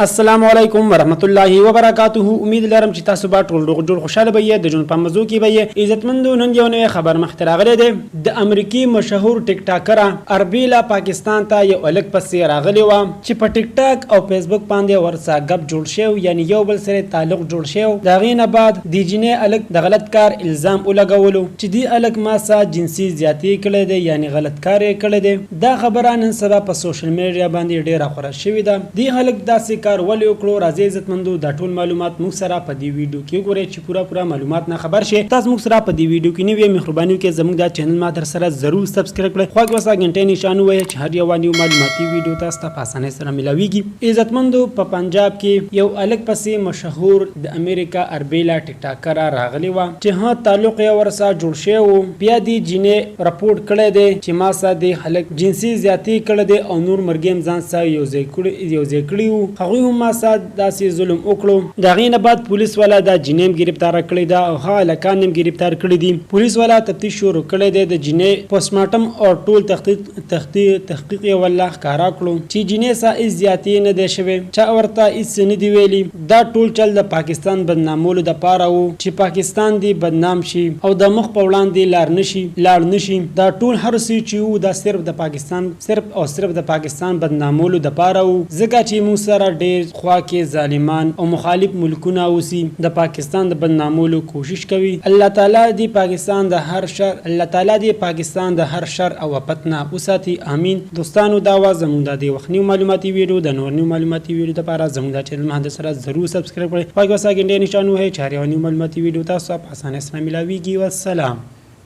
السلام علیکم ورحمت الله وبرکاته. امید لرم چې تاسو به ټول روغ جوړ خوشاله به د ژوند په موضوع کې به عزتمندو. نن یو نوې خبر مخته راغلی دی. د امریکای مشهور ټیک ټاکره اربیلا پاکستان ته یو الګ پسې راغلی و چې په ټیک ټاک او فیسبوک باندې ورسره غب جوړ شو، یعنی یو بل سره تعلق جوړ شو. دا غینه بعد د جنې الګ د غلط کار الزام ولګولو چې دی الګ ما سره جنسي زیاتی کړی دی، یعنی غلط کار کړی دی. دا خبره نن سبا په سوشل میډیا باندې ډیره خوره شوې ده. دی الګ داسې کار ولې وکړو؟ راځي عزتمندو دا ټول معلومات موږ سره په دې ویډیو کې وګورئ چې پورا معلومات نه خبر شي. تاسو موږ سره په دې ویډیو کې نوې مهرباني وکړئ زموږ دا چینل ما در سره ضرور سبسکرایب کړئ، خو وسه غنټې نشان وایي چې هر یو نیو معلوماتي ویډیو تاسو ته په اسانۍ سره ملاويږي. عزتمندو په پنجاب کې یو الګ پسې مشهور د امریکا اربیلا ټیک ټاکر راغلی و چې ها تعلق یې ورسره جوړ شو. بیا دی جنې رپورټ کړی دی چې ما سره د خلک جنسي زیاتی کړی دی او نور مرګم ځان سره یو ځای کړی وو. هغوی هم ما سره داسې ظلم وکړو. د هغې نه بعد پولیس والا دا جنې گرفتار کړی دا او ها هلکان هم گرفتار کړي دي. پولیس والا تفتیش شروع کړی دی. د جنې پوسټمارټم او ټول تحقیق یې والله ښکارا کړو چې جنې سره هېڅ زیاتې نه دی شوی، چا ورته هېڅ نه دي ویلي. دا ټول چل د پاکستان بدنامولو دپاره و چې پاکستان دی بدنام شي او د مخ په وړاندې لاړ نشي. دا ټول هر څه چې و دا صرف د پاکستان صرف د پاکستان بدنامولو دپاره و، ځکه چې موږ سره ډېر خوا کې ظالمان او مخالف ملکونه اوسي د پاکستان د بدنامولو کوشش کوي. الله تعالی دی پاکستان د هر شر او آفت نه وساتي. امین. دوستانو دا و زموږ د وخت نیو معلوماتي ویډیو د نور نیو معلوماتي ویډیو لپاره زموږ د چینل ما سره ضرور سبسکرایب کړئ. پاک وسه غنډې نشانو هي چاري نیو معلوماتي ویډیو تاسو په اسانه سره ملاويږي. والسلام.